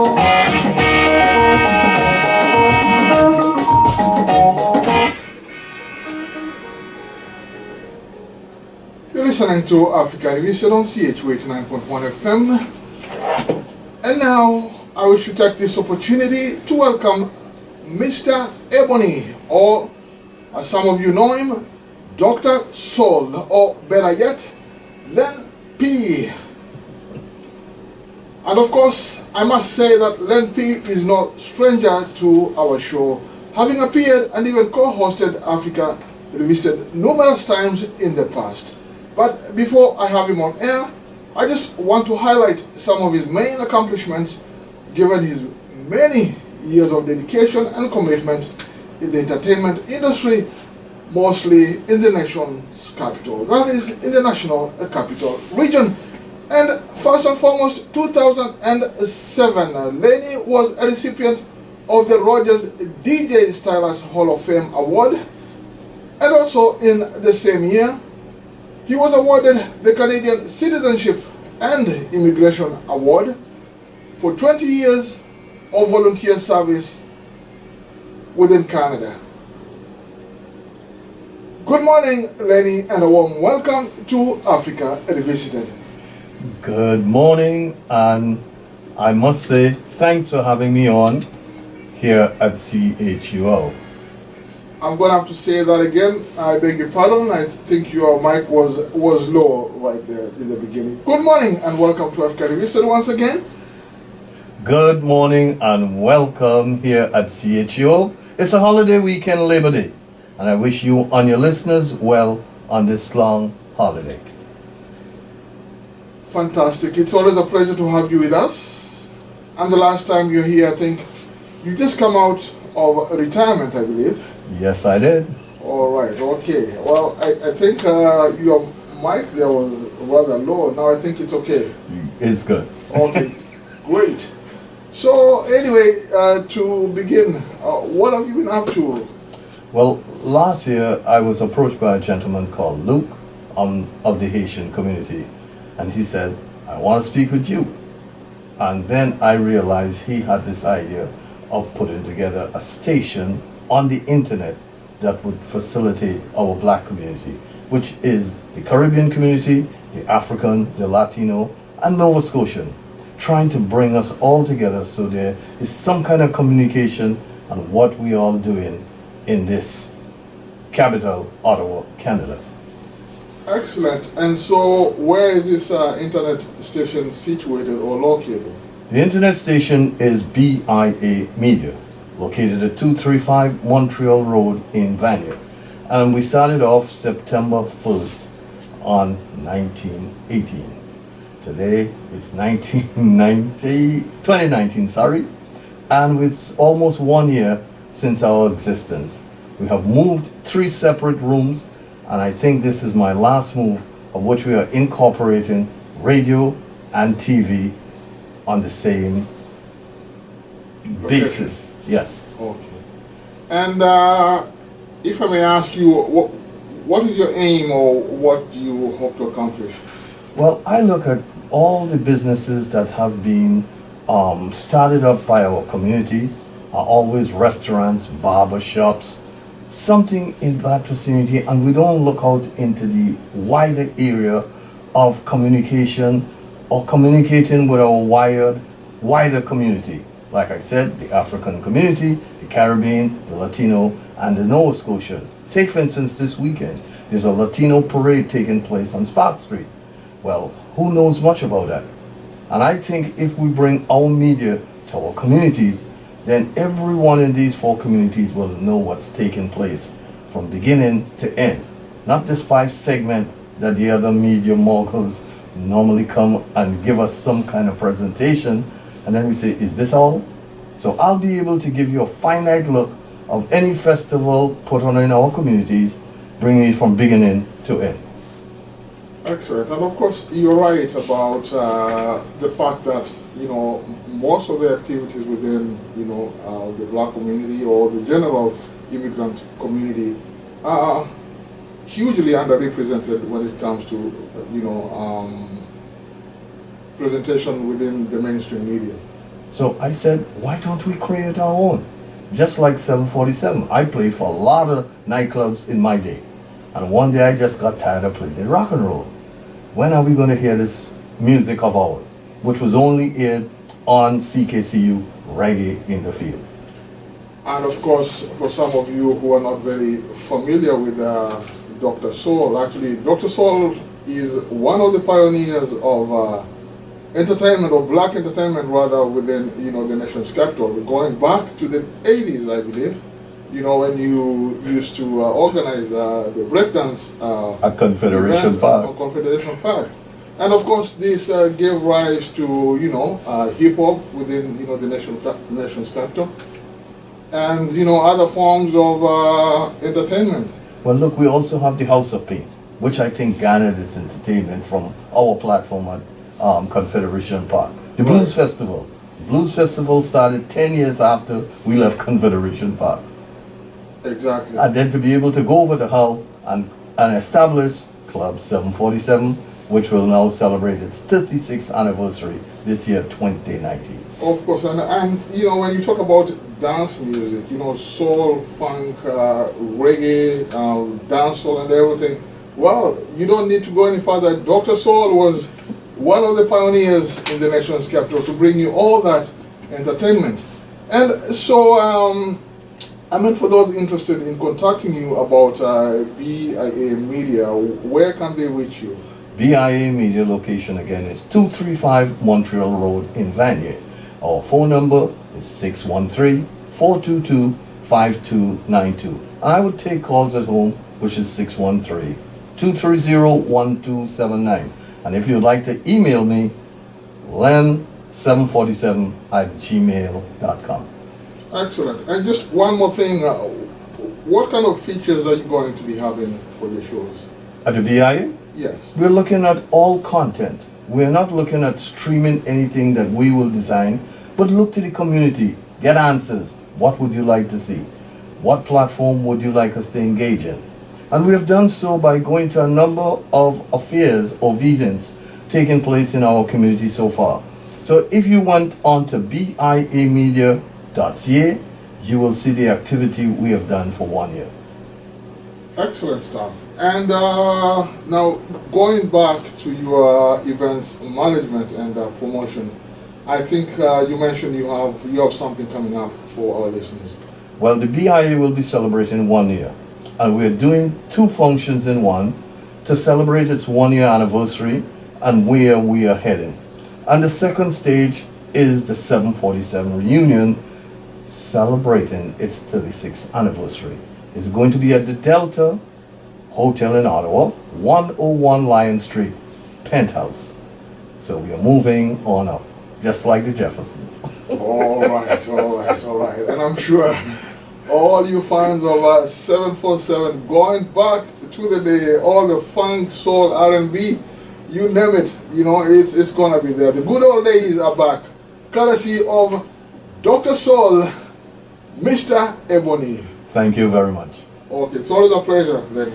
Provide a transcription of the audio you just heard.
You're listening to Africa Division on CHUO 89.1 FM. And now I wish to take this opportunity to welcome Mr. Ebony, or as some of you know him, Dr. Sol, or better yet, Len P. And of course, I must say that Len P is no stranger to our show, having appeared and even co-hosted Africa Revisited numerous times in the past. But before I have him on air, I just want to highlight some of his main accomplishments given his many years of dedication and commitment in the entertainment industry, mostly in the nation's capital, that is, in the National Capital Region. And first and foremost, 2007, Lenny was a recipient of the Rogers DJ Stylist Hall of Fame Award. And also in the same year, he was awarded the Canadian Citizenship and Immigration Award for 20 years of volunteer service within Canada. Good morning, Lenny, and a warm welcome to Africa Revisited. Good morning, and I must say thanks for having me on here at CHUO. I'm going to have to say that again. I beg your pardon. I think your mic was low right there in the beginning. Good morning and welcome to Africa Revisited once again. Good morning and welcome here at CHUO. It's a holiday weekend, Labor Day, and I wish you and your listeners well on this long holiday. Fantastic. It's always a pleasure to have you with us. And the last time you're here, I think you just come out of retirement, I believe. Yes, I did. All right, okay. Well, I think your mic there was rather low. Now I think it's okay. It's good. Okay, great. So anyway, to begin, what have you been up to? Well, last year I was approached by a gentleman called Luke of the Haitian community, and he said, I want to speak with you. And then I realized he had this idea of putting together a station on the internet that would facilitate our black community, which is the Caribbean community, the African, the Latino, and Nova Scotian, trying to bring us all together so there is some kind of communication on what we are doing in this capital, Ottawa, Canada. Excellent. And so where is this internet station situated or located? The internet station is BIA Media, located at 235 Montreal Road in Vanier. And we started off September 1st on 1918. Today it's 2019, and it's almost 1 year since our existence. We have moved 3 separate rooms, and I think this is my last move of which we are incorporating radio and TV on the same basis. Yes. Okay. And if I may ask you, what is your aim or what do you hope to accomplish? Well, I look at all the businesses that have been started up by our communities are always restaurants, barber shops, something in that vicinity, and we don't look out into the wider area of communication or communicating with our wider community. Like I said, the African community, the Caribbean, the Latino, and the Nova Scotian. Take for instance this weekend, there's a Latino parade taking place on Spark Street. Well, who knows much about that? And I think if we bring our media to our communities, then everyone in these 4 communities will know what's taking place from beginning to end. Not just 5 segments that the other media moguls normally come and give us some kind of presentation, and then we say, is this all? So I'll be able to give you a finite look of any festival put on in our communities, bringing it from beginning to end. Excellent. And of course, you're right about the fact that, most of the activities within, the black community or the general immigrant community are hugely underrepresented when it comes to, presentation within the mainstream media. So I said, why don't we create our own? Just like 747, I played for a lot of nightclubs in my day. And one day I just got tired of playing rock and roll. When are we going to hear this music of ours, which was only aired on CKCU, Reggae in the Fields? And of course, for some of you who are not very familiar with Dr. Soul, actually, Dr. Soul is one of the pioneers of entertainment, or black entertainment rather, within the nation's capital, going back to the 80s, I believe. When you used to organize the breakdance at Confederation Park. On Confederation Park. And of course, this gave rise to hip hop within the nation's capital, and other forms of entertainment. Well, look, we also have the House of Paint, which I think garnered its entertainment from our platform at Confederation Park. The Blues Festival. The Blues Festival started 10 years after we left Confederation Park. Exactly. And then to be able to go over to Hull and establish Club 747, which will now celebrate its 36th anniversary this year, 2019. Of course, and when you talk about dance music, soul, funk, reggae, dancehall and everything, well, you don't need to go any further. Dr. Soul was one of the pioneers in the nation's capital to bring you all that entertainment. And so, for those interested in contacting you about BIA Media, where can they reach you? BIA Media location again is 235 Montreal Road in Vanier. Our phone number is 613-422-5292. And I would take calls at home, which is 613-230-1279. And if you'd like to email me, len747@gmail.com. Excellent. And just one more thing, what kind of features are you going to be having for your shows? At the BIA? Yes. We're looking at all content. We're not looking at streaming anything that we will design, but look to the community, get answers. What would you like to see? What platform would you like us to engage in? And we have done so by going to a number of affairs or events taking place in our community so far. So if you went on to biamedia.ca, you will see the activity we have done for 1 year. Excellent stuff. And now, going back to your events management and promotion, I think you mentioned you have something coming up for our listeners. Well, the BIA will be celebrating 1 year, and we're doing 2 functions in one to celebrate its 1 year anniversary and where we are heading. And the second stage is the 747 reunion, celebrating its 36th anniversary. It's going to be at the Delta Hotel in Ottawa, 101 Lion Street, penthouse. So we are moving on up, just like the Jeffersons. All right. And I'm sure all you fans of 747, going back to the day, all the funk, soul, R&B, you name it, it's gonna be there. The good old days are back, courtesy of Dr. Soul, Mr. Ebony. Thank you very much. Okay, it's always a pleasure then.